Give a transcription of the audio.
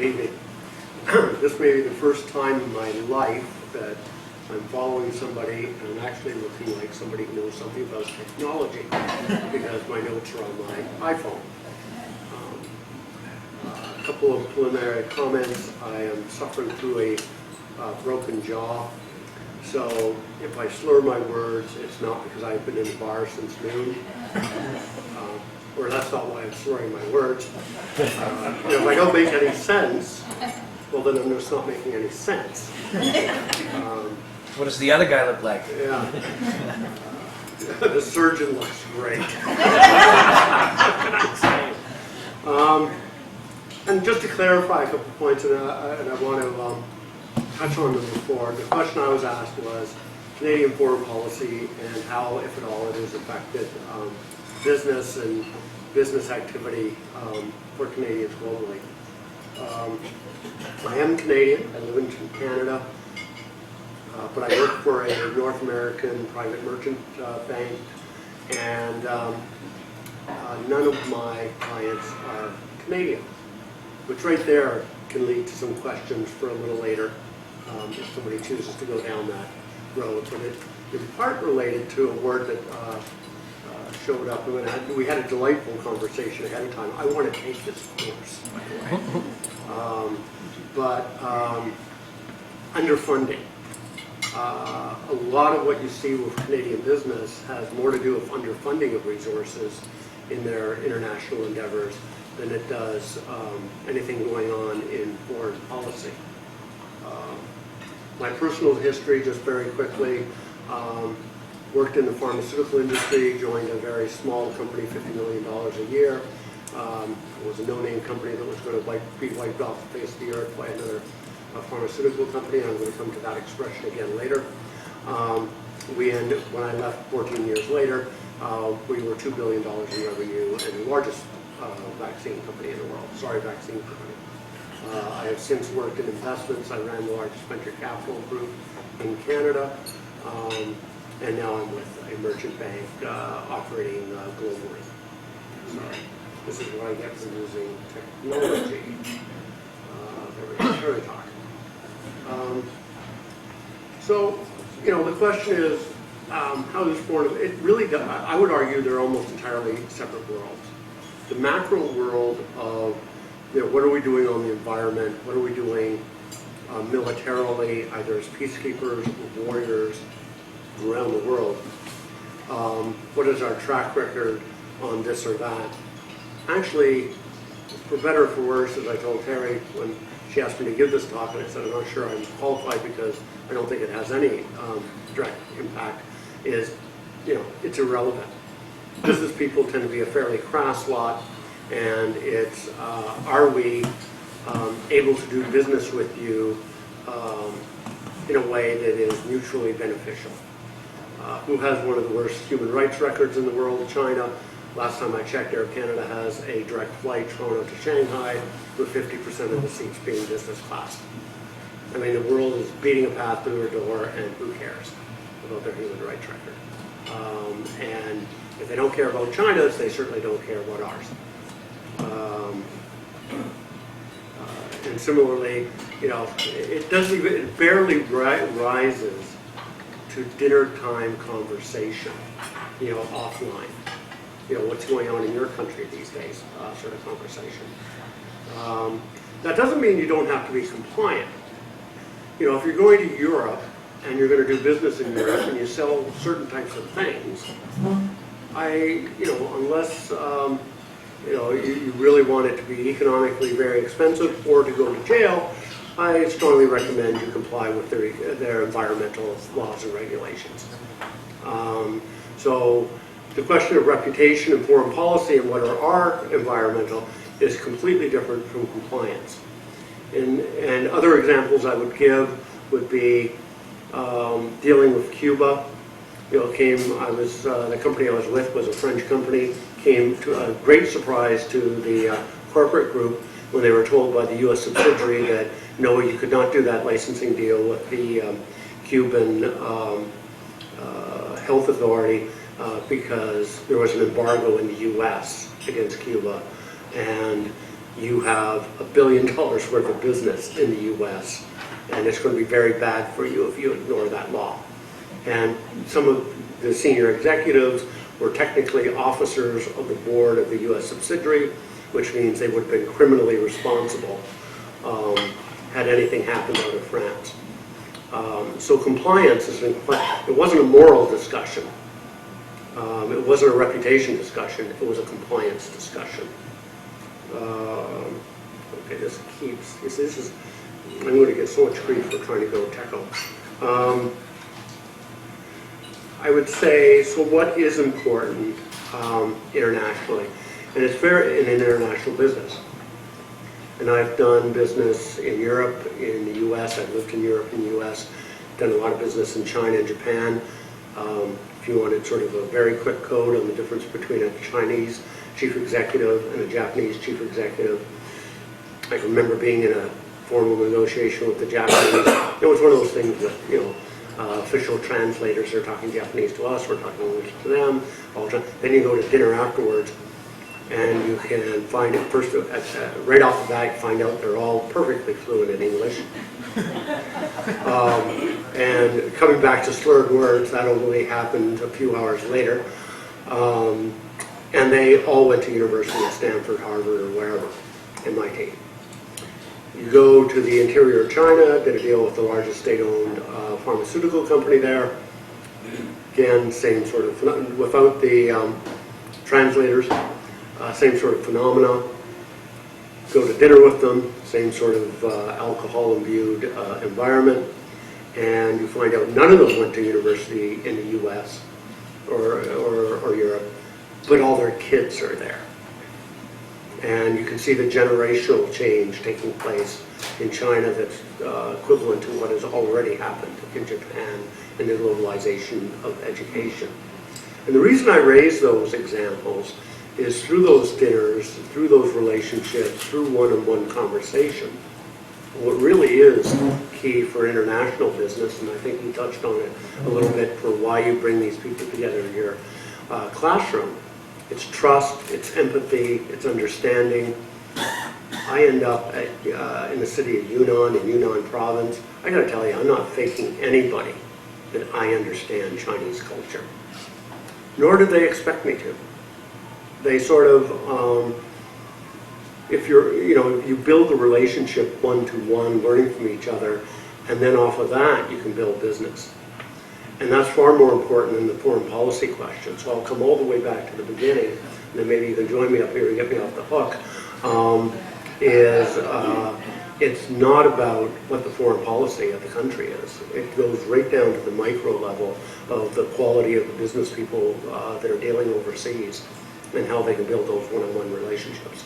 Good evening. This may be the first time in my life that I'm following somebody and I'm actually looking like somebody who knows something about technology because my notes are on my iPhone. A couple of preliminary comments. I am suffering through a broken jaw, so if I slur my words, it's not because I've been in the bar since noon. Or that's not why I'm slurring my words. If I don't make any sense, well then I'm just not making any sense. What does the other guy look like? Yeah. The surgeon looks great. And just to clarify a couple of points, and I want to touch on them before, the question I was asked was Canadian foreign policy and how, if at all, it has affected business and business activity for Canadians globally. I am Canadian. I live in Canada, but I work for a North American private merchant bank, and none of my clients are Canadian, which right there can lead to some questions for a little later if somebody chooses to go down that road. But it is part related to a word that showed up. We had a delightful conversation ahead of time. I want to take this course, by the way. Underfunding. A lot of what you see with Canadian business has more to do with underfunding of resources in their international endeavors than it does anything going on in foreign policy. My personal history, just very quickly, worked in the pharmaceutical industry, joined a very small company, $50 million a year. It was a no-name company that was going to be wiped off the face of the earth by another pharmaceutical company. I'm going to come to that expression again later. When I left 14 years later, we were $2 billion in revenue and the largest vaccine company in the world. Vaccine company. I have since worked in investments. I ran the largest venture capital group in Canada. And now I'm with a merchant bank operating globally. Sorry. This is what I get from using technology. There we talk. So, the question is, how does foreign, it really does, I would argue they're almost entirely separate worlds. The macro world of, what are we doing on the environment, what are we doing militarily, either as peacekeepers or warriors around the world, what is our track record on this or that. Actually, for better or for worse, as I told Terry when she asked me to give this talk, and I said I'm not sure I'm qualified because I don't think it has any direct impact, is, it's irrelevant. Business people tend to be a fairly crass lot, and it's, are we able to do business with you in a way that is mutually beneficial? Who has one of the worst human rights records in the world? China. Last time I checked, Air Canada has a direct flight Toronto to Shanghai with 50% of the seats being business class. I mean, the world is beating a path to their door, and who cares about their human rights record? And if they don't care about China's, they certainly don't care about ours. And similarly, it barely rises to dinner time conversation, offline. What's going on in your country these days, sort of conversation. That doesn't mean you don't have to be compliant. If you're going to Europe and you're going to do business in Europe and you sell certain types of things, unless you really want it to be economically very expensive or to go to jail, I strongly recommend you comply with their environmental laws and regulations. So the question of reputation and foreign policy and what are our environmental is completely different from compliance. And other examples I would give would be dealing with Cuba. The company I was with was a French company, came to a great surprise to the corporate group when they were told by the U.S. subsidiary that no, you could not do that licensing deal with the Cuban health authority because there was an embargo in the U.S. against Cuba, and you have $1 billion worth of business in the US, and it's going to be very bad for you if you ignore that law. And some of the senior executives were technically officers of the board of the US subsidiary, which means they would have been criminally responsible had anything happened out of France. So compliance it wasn't a moral discussion. It wasn't a reputation discussion. It was a compliance discussion. Okay, this keeps. This is. I'm going to get so much grief for trying to go techo. I would say, so what is important internationally? And it's very in international business. And I've done business in Europe, in the US. I've lived in Europe and the US. Done a lot of business in China and Japan. If you wanted sort of a very quick code on the difference between a Chinese chief executive and a Japanese chief executive, I can remember being in a formal negotiation with the Japanese. It was one of those things that, official translators are talking Japanese to us, we're talking English to them all the time. Then you go to dinner afterwards, and you can find it first, right off the bat, you find out they're all perfectly fluent in English. And coming back to slurred words, that only happened a few hours later. And they all went to university at Stanford, Harvard, or wherever, MIT. You go to the interior of China, did a deal with the largest state-owned pharmaceutical company there. Again, same sort of, without the translators, same sort of phenomena. Go to dinner with them, same sort of alcohol-imbued environment, and you find out none of them went to university in the U.S. or Europe, but all their kids are there. And you can see the generational change taking place in China that's equivalent to what has already happened in Japan in the globalization of education. And the reason I raise those examples is through those dinners, through those relationships, through one-on-one conversation, what really is key for international business, and I think you touched on it a little bit for why you bring these people together in your classroom. It's trust, it's empathy, it's understanding. I end up in the city of Yunnan, in Yunnan province. I gotta tell you, I'm not faking anybody that I understand Chinese culture. Nor do they expect me to. They sort of, if you build a relationship one-to-one, learning from each other, and then off of that, you can build business. And that's far more important than the foreign policy question. So I'll come all the way back to the beginning, and then maybe you can join me up here and get me off the hook, it's not about what the foreign policy of the country is. It goes right down to the micro level of the quality of the business people that are dealing overseas and how they can build those one-on-one relationships.